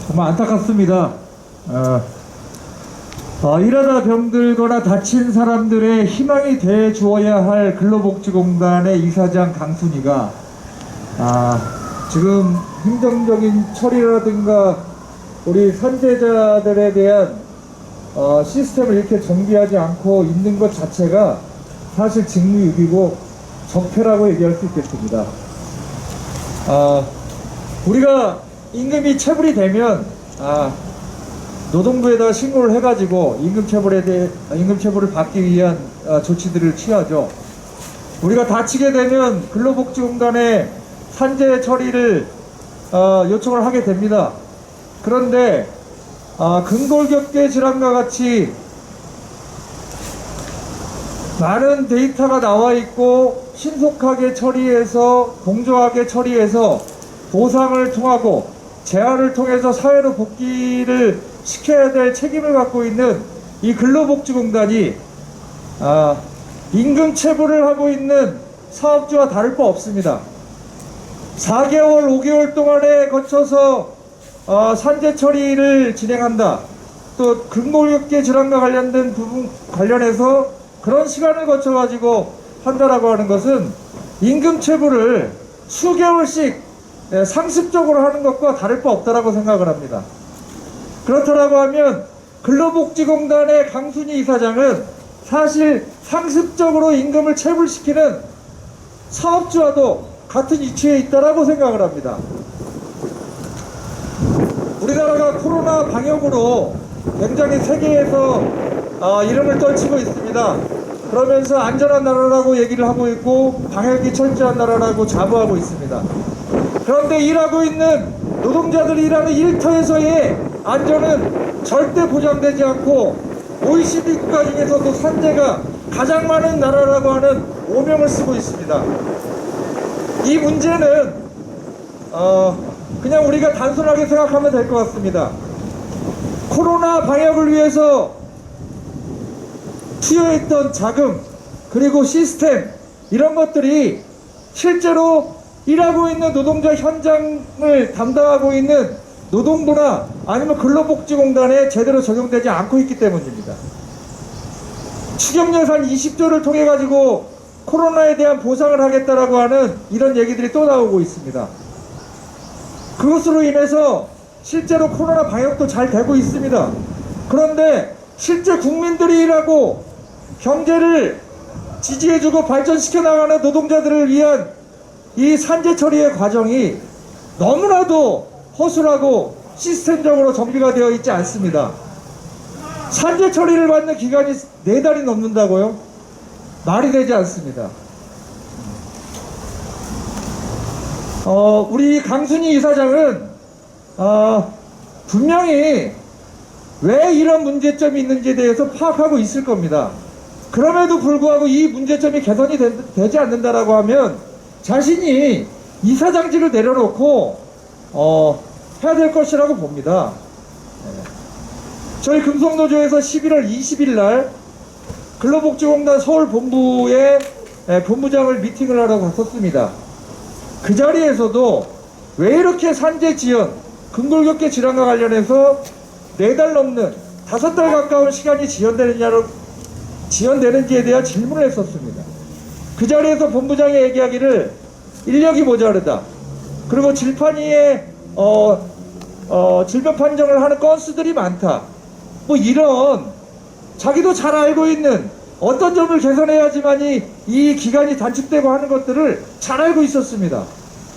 정말 안타깝습니다. 일하다 병들거나 다친 사람들의 희망이 돼 주어야 할 근로복지공단의 이사장 강순희가 지금 행정적인 처리라든가 우리 산재자들에 대한 시스템을 이렇게 정비하지 않고 있는 것 자체가 사실 직무유기고 적폐라고 얘기할 수 있겠습니다. 우리가 임금이 체불이 되면 노동부에다 신고를 해가지고 임금체불을 받기 위한 조치들을 취하죠. 우리가 다치게 되면 근로복지공단에 산재 처리를 요청을 하게 됩니다. 그런데 근골격계 질환과 같이 많은 데이터가 나와 있고 신속하게 처리해서 공정하게 처리해서 보상을 통하고 재활을 통해서 사회로 복귀를 시켜야 될 책임을 갖고 있는 이 근로복지공단이 임금 체불을 하고 있는 사업주와 다를 바 없습니다. 4개월, 5개월 동안에 거쳐서 산재 처리를 진행한다. 또 근골격계 질환과 관련된 부분 관련해서 그런 시간을 거쳐가지고 한다라고 하는 것은 임금 체불을 수개월씩 상습적으로 하는 것과 다를 바 없다라고 생각을 합니다. 그렇다라고 하면 근로복지공단의 강순희 이사장은 사실 상습적으로 임금을 체불시키는 사업주와도 같은 위치에 있다라고 생각을 합니다. 우리나라가 코로나 방역으로 굉장히 세계에서 이름을 떨치고 있습니다. 그러면서 안전한 나라라고 얘기를 하고 있고 방역이 철저한 나라라고 자부하고 있습니다. 그런데 일하고 있는 노동자들이 일하는 일터에서의 안전은 절대 보장되지 않고 OECD 국가 중에서도 산재가 가장 많은 나라라고 하는 오명을 쓰고 있습니다. 이 문제는 그냥 우리가 단순하게 생각하면 될 것 같습니다. 코로나 방역을 위해서 투여했던 자금 그리고 시스템 이런 것들이 실제로 일하고 있는 노동자 현장을 담당하고 있는 노동부나 아니면 근로복지공단에 제대로 적용되지 않고 있기 때문입니다. 추경예산 20조를 통해 가지고 코로나에 대한 보상을 하겠다라고 하는 이런 얘기들이 또 나오고 있습니다. 그것으로 인해서 실제로 코로나 방역도 잘 되고 있습니다. 그런데 실제 국민들이 일하고 경제를 지지해주고 발전시켜 나가는 노동자들을 위한 이 산재 처리의 과정이 너무나도 허술하고 시스템적으로 정비가 되어 있지 않습니다. 산재 처리를 받는 기간이 4달이 넘는다고요? 말이 되지 않습니다. 우리 강순희 이사장은 분명히 왜 이런 문제점이 있는지에 대해서 파악하고 있을 겁니다. 그럼에도 불구하고 이 문제점이 개선이 되지 않는다라고 하면 자신이 이사장직을 내려놓고 해야 될 것이라고 봅니다. 저희 금속노조에서 11월 20일 날 근로복지공단 서울본부에 본부장을 미팅을 하러 갔었습니다. 그 자리에서도 왜 이렇게 산재 지연, 근골격계 질환과 관련해서 4달 넘는 5달 가까운 시간이 지연되는지에 대한 질문을 했었습니다. 그 자리에서 본부장이 얘기하기를 인력이 모자르다. 그리고 질판위에 질병 판정을 하는 건수들이 많다. 뭐 이런 자기도 잘 알고 있는 어떤 점을 개선해야지만이 이 기간이 단축되고 하는 것들을 잘 알고 있었습니다.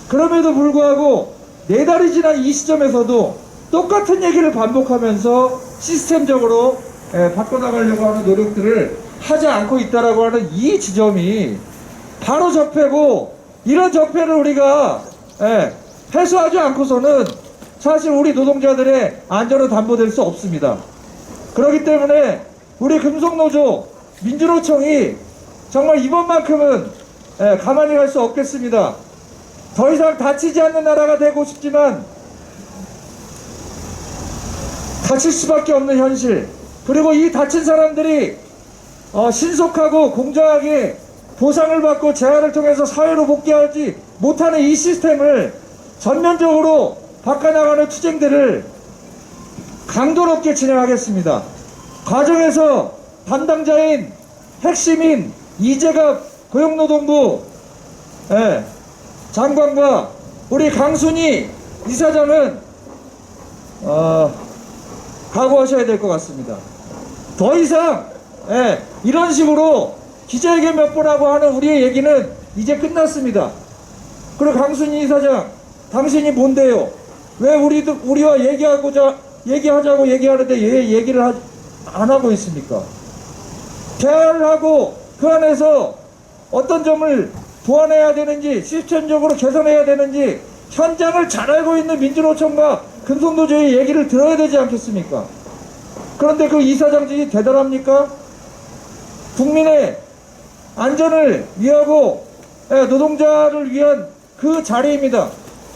그럼에도 불구하고 4달이 지난 이 시점에서도 똑같은 얘기를 반복하면서 시스템적으로 바꿔나가려고 하는 노력들을 하지 않고 있다라고 하는 이 지점이 바로 적폐고, 이런 적폐를 우리가 해소하지 않고서는 사실 우리 노동자들의 안전은 담보될 수 없습니다. 그렇기 때문에 우리 금속노조 민주노총이 정말 이번만큼은 가만히 갈 수 없겠습니다. 더 이상 다치지 않는 나라가 되고 싶지만 다칠 수밖에 없는 현실, 그리고 이 다친 사람들이 신속하고 공정하게 보상을 받고 재활을 통해서 사회로 복귀하지 못하는 이 시스템을 전면적으로 바꿔나가는 투쟁들을 강도 높게 진행하겠습니다. 과정에서 담당자인 핵심인 이재갑 고용노동부 장관과 우리 강순희 이사장은 각오하셔야 될 것 같습니다. 더 이상 이런 식으로 기자회견 몇 번 하고 하는 우리의 얘기는 이제 끝났습니다. 그리고 강순희 이사장, 당신이 뭔데요? 왜 우리와 얘기하자고 얘기하는데 왜 얘기를 안 하고 있습니까? 대화를 하고 그 안에서 어떤 점을 보완해야 되는지, 시스템적으로 개선해야 되는지 현장을 잘 알고 있는 민주노총과 금속노조의 얘기를 들어야 되지 않겠습니까? 그런데 그 이사장직이 대단합니까? 국민의 안전을 위하고 노동자를 위한 그 자리입니다.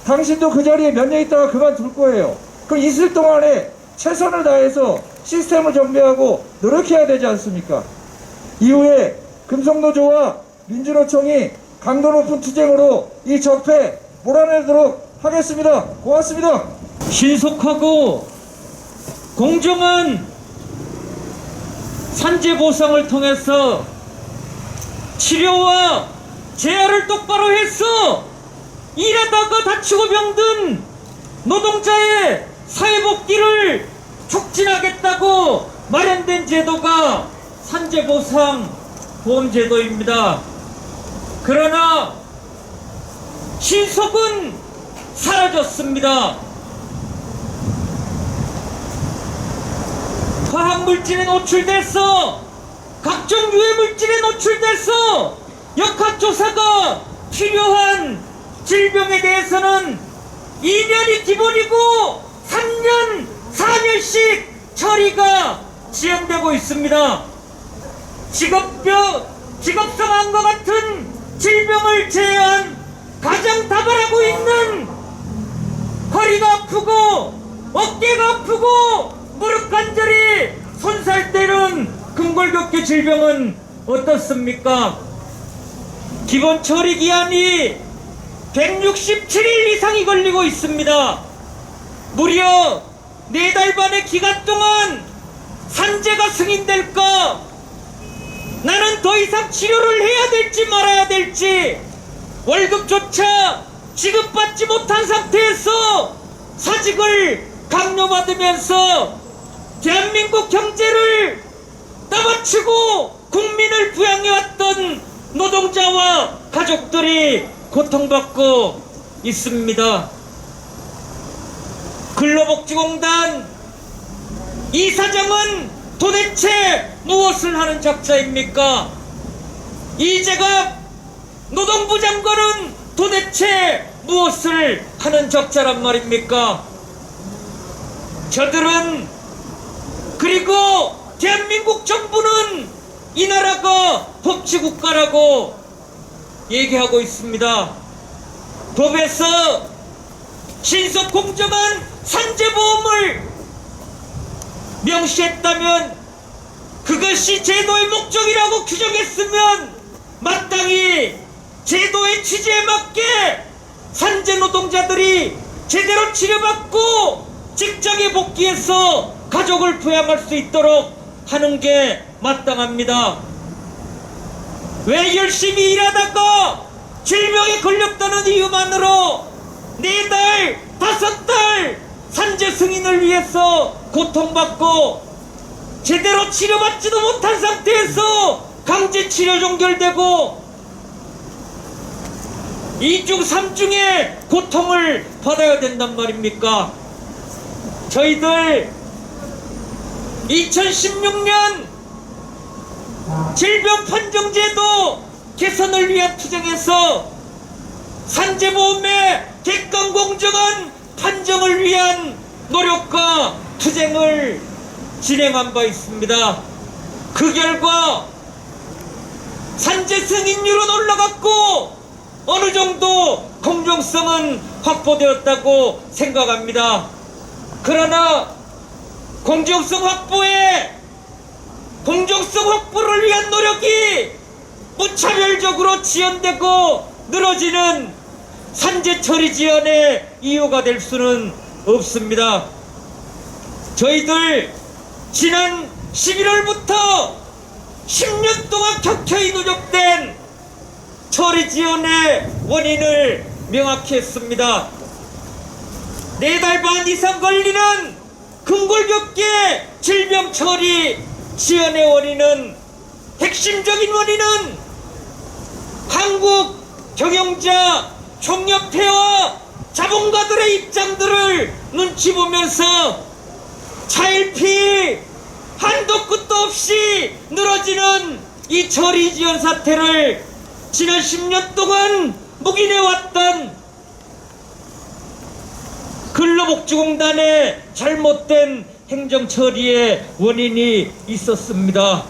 당신도 그 자리에 몇 년 있다가 그만둘 거예요. 그 있을 동안에 최선을 다해서 시스템을 정비하고 노력해야 되지 않습니까? 이후에 금속노조와 민주노총이 강도 높은 투쟁으로 이 적폐 몰아내도록 하겠습니다. 고맙습니다. 신속하고 공정한 산재 보상을 통해서 치료와 재활을 똑바로 해서 일하다가 다치고 병든 노동자의 사회복귀를 촉진하겠다고 마련된 제도가 산재보상 보험제도입니다. 그러나 신속은 사라졌습니다. 화학물질에 노출돼서 각종 유해물질에 노출돼서 역학조사가 필요한 질병에 대해서는 2년이 기본이고 3년, 4년씩 처리가 지연되고 있습니다. 직업성함과 같은 질병을 제외한 가장 다발하고 있는 허리가 아프고 어깨가 아프고 무릎 관절이 손살되는 근골격계 질병은 어떻습니까? 기본 처리 기한이 167일 이상이 걸리고 있습니다. 무려 4달 반의 기간 동안 산재가 승인될까? 나는 더 이상 치료를 해야 될지 말아야 될지 월급조차 지급받지 못한 상태에서 사직을 강요받으면서 대한민국 경제를 떠받치고 국민을 부양해왔던 노동자와 가족들이 고통받고 있습니다. 근로복지공단 이사장은 도대체 무엇을 하는 작자입니까? 이재갑 노동부 장관은 도대체 무엇을 하는 적자란 말입니까? 저들은, 그리고 대한민국 정부는 이 나라가 법치국가라고 얘기하고 있습니다. 법에서 신속 공정한 산재보험을 명시했다면, 그것이 제도의 목적이라고 규정했으면 마땅히 제도의 취지에 맞게 산재 노동자들이 제대로 치료받고 직장에 복귀해서 가족을 부양할 수 있도록 하는 게 마땅합니다. 왜 열심히 일하다가 질병에 걸렸다는 이유만으로 4달, 5달 산재 승인을 위해서 고통받고 제대로 치료받지도 못한 상태에서 강제 치료 종결되고 2중, 3중의 고통을 받아야 된단 말입니까? 저희들 2016년 질병 판정제도 개선을 위한 투쟁에서 산재보험의 객관 공정한 판정을 위한 노력과 투쟁을 진행한 바 있습니다. 그 결과 산재 승인율은 올라갔고 어느 정도 공정성은 확보되었다고 생각합니다. 그러나 공정성 확보를 위한 노력이 무차별적으로 지연되고 늘어지는 산재 처리 지연의 이유가 될 수는 없습니다. 저희들 지난 11월부터 10년 동안 켜켜이 누적된 처리 지연의 원인을 명확히 했습니다. 4달 반 이상 걸리는 근골격계 질병 처리 지연의 원인은, 핵심적인 원인은 한국 경영자 총협회와 자본가들의 입장들을 눈치 보면서 차일피일 한도 끝도 없이 늘어지는 이 처리 지연 사태를 지난 10년 동안 묵인해왔던 근로복지공단의 잘못된 행정처리의 원인이 있었습니다.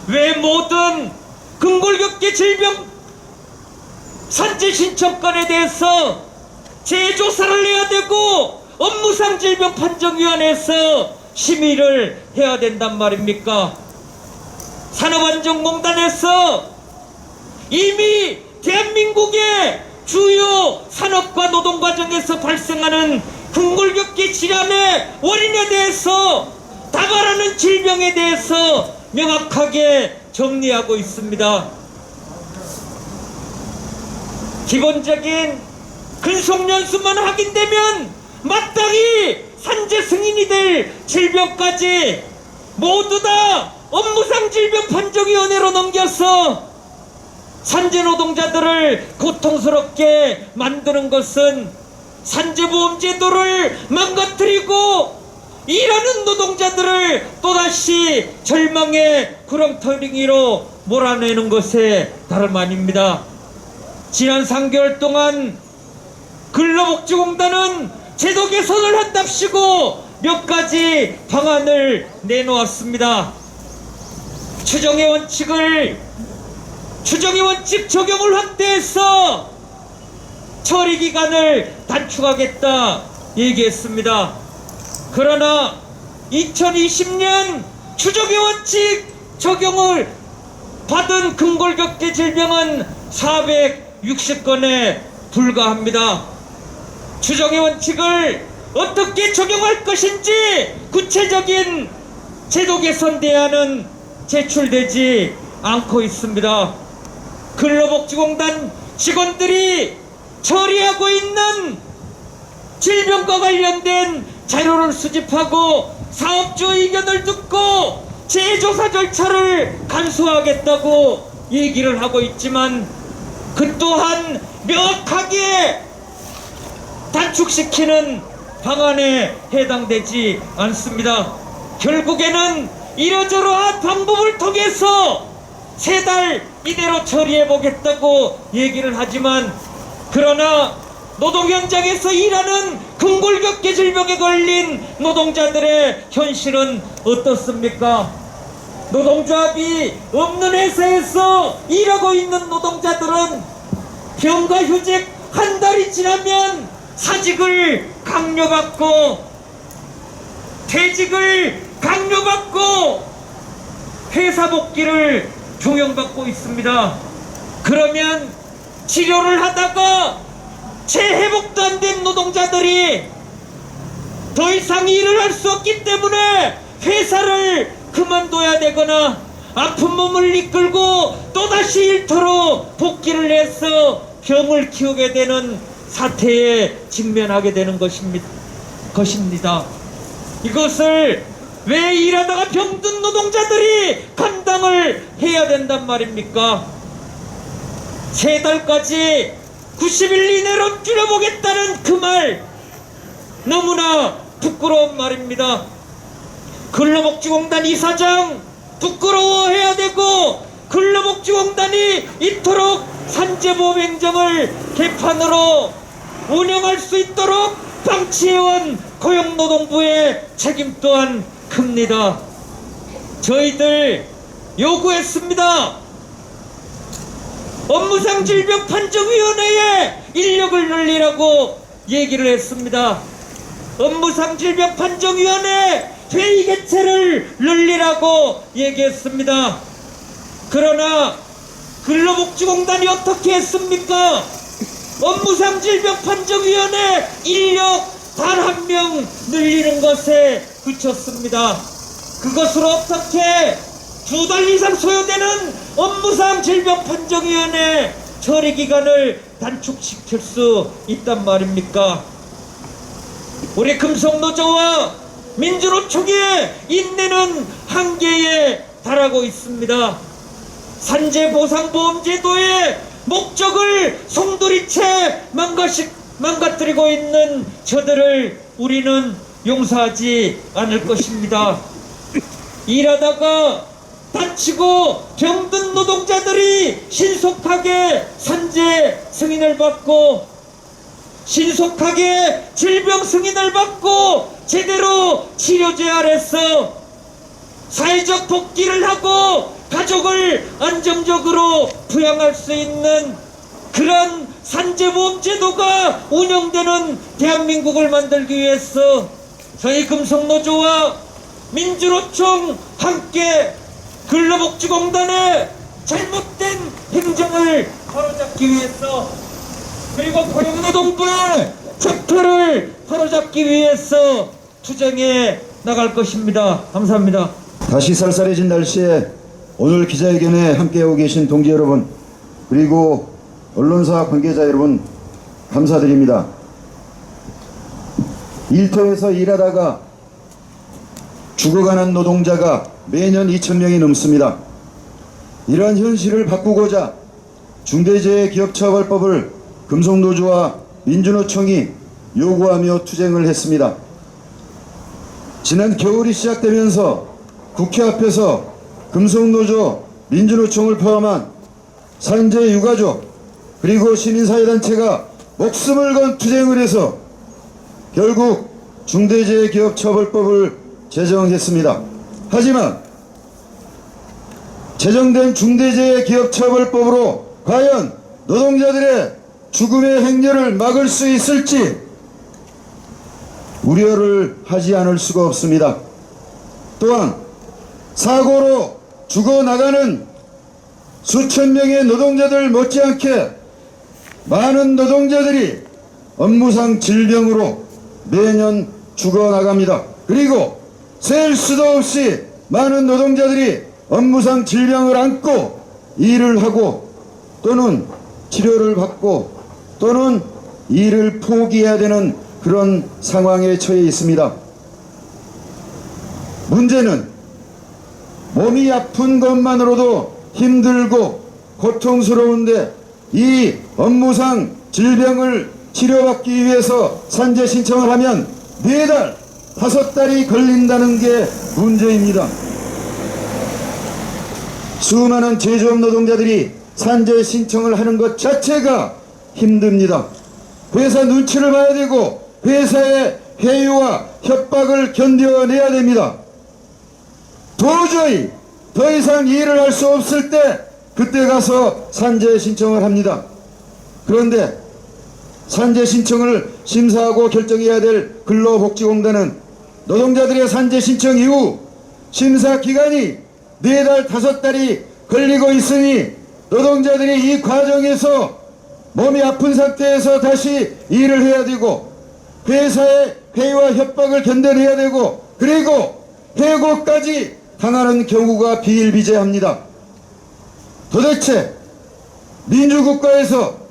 왜 모든 근골격계 질병 산재 신청건에 대해서 재조사를 해야 되고 업무상 질병 판정위원회에서 심의를 해야 된단 말입니까? 산업안전공단에서 이미 대한민국의 주요 산업과 노동 과정에서 발생하는 근골격계 질환의 원인에 대해서 다발하는 질병에 대해서 명확하게 정리하고 있습니다. 기본적인 근속연수만 확인되면 마땅히 산재 승인이 될 질병까지 모두 다 업무상 질병 판정위원회로 넘겨서 산재 노동자들을 고통스럽게 만드는 것은 산재보험 제도를 망가뜨리고 일하는 노동자들을 또다시 절망의 구렁텅이로 몰아내는 것에 다름 아닙니다. 지난 3개월 동안 근로복지공단은 제도 개선을 한답시고 몇 가지 방안을 내놓았습니다. 추정의 원칙 적용을 확대해서 처리 기간을 단축하겠다 얘기했습니다. 그러나 2020년 추정의 원칙 적용을 받은 근골격계 질병은 460건에 불과합니다. 추정의 원칙을 어떻게 적용할 것인지 구체적인 제도 개선 대안은 제출되지 않고 있습니다. 근로복지공단 직원들이 처리하고 있는 질병과 관련된 자료를 수집하고 사업주 의견을 듣고 재조사 절차를 간소화하겠다고 얘기를 하고 있지만 그 또한 명확하게 단축시키는 방안에 해당되지 않습니다. 결국에는 이러저러한 방법을 통해서 3달 이내로 처리해보겠다고 얘기를 하지만, 그러나 노동 현장에서 일하는 근골격계 질병에 걸린 노동자들의 현실은 어떻습니까? 노동조합이 없는 회사에서 일하고 있는 노동자들은 병가 휴직 한 달이 지나면 사직을 강요받고 퇴직을 강요받고 회사 복귀를 종용받고 있습니다. 그러면 치료를 하다가 재회복도 안 된 노동자들이 더 이상 일을 할 수 없기 때문에 회사를 그만둬야 되거나 아픈 몸을 이끌고 또다시 일터로 복귀를 해서 병을 키우게 되는 사태에 직면하게 되는 것입니다. 이것을 왜 일하다가 병든 노동자들이 감당을 해야 된단 말입니까? 3달까지 90일 이내로 줄여보겠다는 그 말, 너무나 부끄러운 말입니다. 근로복지공단 이사장 부끄러워해야 되고, 근로복지공단이 이토록 산재보험 행정을 개판으로 운영할 수 있도록 방치해온 고용노동부의 책임 또한 큽니다. 저희들 요구했습니다. 업무상 질병 판정위원회에 인력을 늘리라고 얘기를 했습니다. 업무상 질병 판정위원회 회의 개최를 늘리라고 얘기했습니다. 그러나 근로복지공단이 어떻게 했습니까? 업무상 질병 판정위원회 인력 단 1명 늘리는 것에 그쳤습니다. 그것으로 어떻게 2달 이상 소요되는 업무상 질병판정위원회 처리기간을 단축시킬 수 있단 말입니까? 우리 금속노조와 민주노총의 인내는 한계에 달하고 있습니다. 산재보상보험제도의 목적을 송두리째 망가뜨리고 있는 저들을 우리는 용서하지 않을 것입니다. 일하다가 다치고 병든 노동자들이 신속하게 산재 승인을 받고 신속하게 질병 승인을 받고 제대로 치료제 아래서 사회적 복귀를 하고 가족을 안정적으로 부양할 수 있는 그런 산재보험 제도가 운영되는 대한민국을 만들기 위해서 저희 금속노조와 민주노총 함께 근로복지공단의 잘못된 행정을 바로잡기 위해서 그리고 고용노동부의 적폐를 바로잡기 위해서 투쟁해 나갈 것입니다. 감사합니다. 다시 쌀쌀해진 날씨에 오늘 기자회견에 함께하고 계신 동지 여러분, 그리고 언론사 관계자 여러분, 감사드립니다. 일터에서 일하다가 죽어가는 노동자가 매년 2,000명이 넘습니다. 이러한 현실을 바꾸고자 중대재해기업처벌법을 금속노조와 민주노총이 요구하며 투쟁을 했습니다. 지난 겨울이 시작되면서 국회 앞에서 금속노조, 민주노총을 포함한 산재 유가족 그리고 시민사회단체가 목숨을 건 투쟁을 해서 결국 중대재해기업처벌법을 제정했습니다. 하지만 제정된 중대재해기업처벌법으로 과연 노동자들의 죽음의 행렬을 막을 수 있을지 우려를 하지 않을 수가 없습니다. 또한 사고로 죽어나가는 수천 명의 노동자들 못지않게 많은 노동자들이 업무상 질병으로 매년 죽어나갑니다. 그리고 셀 수도 없이 많은 노동자들이 업무상 질병을 안고 일을 하고 또는 치료를 받고 또는 일을 포기해야 되는 그런 상황에 처해 있습니다. 문제는 몸이 아픈 것만으로도 힘들고 고통스러운데 이 업무상 질병을 치료받기 위해서 산재 신청을 하면 4달, 5달이 걸린다는 게 문제입니다. 수많은 제조업 노동자들이 산재 신청을 하는 것 자체가 힘듭니다. 회사 눈치를 봐야 되고 회사의 회유와 협박을 견뎌내야 됩니다. 도저히 더 이상 일을 할 수 없을 때 그때 가서 산재 신청을 합니다. 그런데 산재 신청을 심사하고 결정해야 될 근로복지공단은 노동자들의 산재 신청 이후 심사 기간이 4달, 5달이 걸리고 있으니 노동자들이 이 과정에서 몸이 아픈 상태에서 다시 일을 해야 되고 회사의 회의와 협박을 견뎌내야 되고 그리고 해고까지 당하는 경우가 비일비재합니다. 도대체 민주국가에서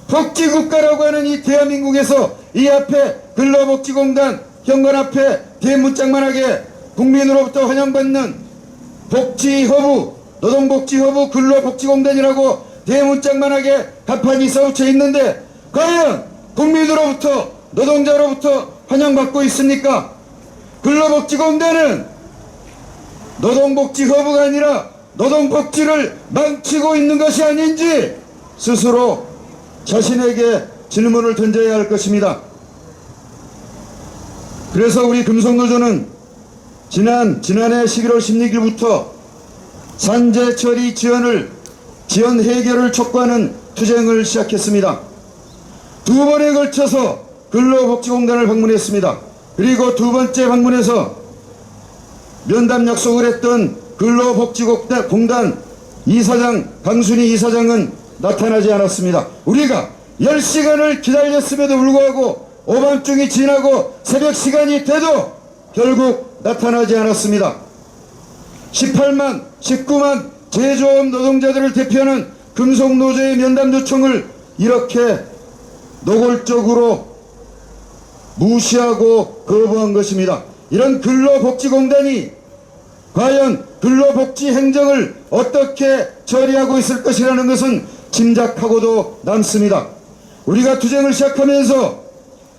복지국가라고 하는 이 대한민국에서 이 앞에 근로복지공단 현관 앞에 대문짝만하게 국민으로부터 환영받는 복지허브, 노동복지허브 근로복지공단이라고 대문짝만하게 간판이 써붙여 있는데 과연 국민으로부터 노동자로부터 환영받고 있습니까? 근로복지공단은 노동복지허브가 아니라 노동복지를 망치고 있는 것이 아닌지 스스로 자신에게 질문을 던져야 할 것입니다. 그래서 우리 금속노조는 지난해 11월 16일부터 산재 처리 지연 해결을 촉구하는 투쟁을 시작했습니다. 2번에 걸쳐서 근로복지공단을 방문했습니다. 그리고 2번째 방문에서 면담 약속을 했던 근로복지공단 이사장 강순희 이사장은 나타나지 않았습니다. 우리가 10시간을 기다렸음에도 불구하고 오밤중이 지나고 새벽 시간이 돼도 결국 나타나지 않았습니다. 18만, 19만 제조업 노동자들을 대표하는 금속노조의 면담 요청을 이렇게 노골적으로 무시하고 거부한 것입니다. 이런 근로복지공단이 과연 근로복지 행정을 어떻게 처리하고 있을 것이라는 것은 짐작하고도 남습니다. 우리가 투쟁을 시작하면서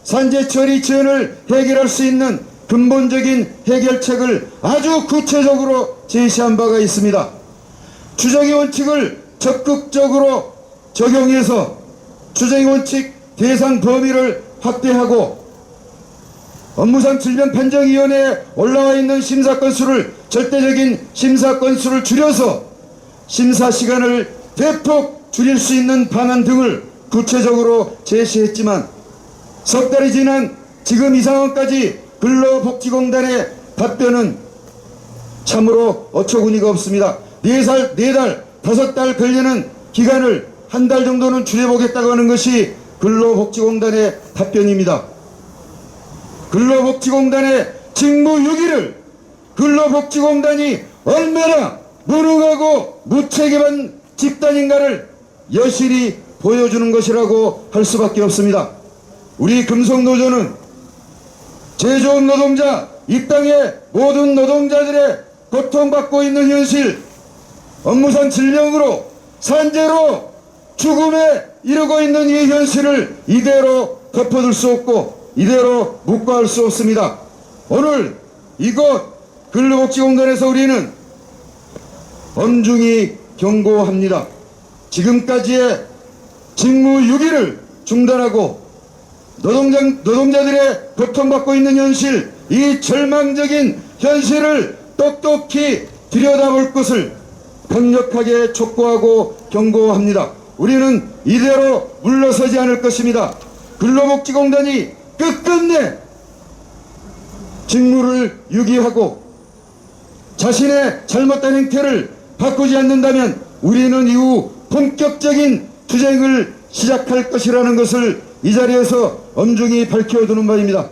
산재처리 지연을 해결할 수 있는 근본적인 해결책을 아주 구체적으로 제시한 바가 있습니다. 추정의 원칙을 적극적으로 적용해서 추정의 원칙 대상 범위를 확대하고 업무상 질병 판정위원회에 올라와 있는 심사 건수를 절대적인 심사 건수를 줄여서 심사 시간을 대폭 줄일 수 있는 방안 등을 구체적으로 제시했지만 석 달이 지난 지금 이 상황까지 근로복지공단의 답변은 참으로 어처구니가 없습니다. 4달, 5달 걸리는 기간을 한 달 정도는 줄여보겠다고 하는 것이 근로복지공단의 답변입니다. 근로복지공단의 직무유기를 근로복지공단이 얼마나 무능하고 무책임한 집단인가를 여실히 보여주는 것이라고 할 수밖에 없습니다. 우리 금속노조는 제조업 노동자, 이 땅의 모든 노동자들의 고통받고 있는 현실, 업무상 질병으로 산재로 죽음에 이르고 있는 이 현실을 이대로 덮어둘 수 없고 이대로 묵과할 수 없습니다. 오늘 이곳 근로복지공단에서 우리는 엄중히 경고합니다. 지금까지의 직무유기를 중단하고 노동자들의 고통받고 있는 현실, 이 절망적인 현실을 똑똑히 들여다볼 것을 강력하게 촉구하고 경고합니다. 우리는 이대로 물러서지 않을 것입니다. 근로복지공단이 끝끝내 직무를 유기하고 자신의 잘못된 행태를 바꾸지 않는다면 우리는 이후 본격적인 투쟁을 시작할 것이라는 것을 이 자리에서 엄중히 밝혀두는 바입니다.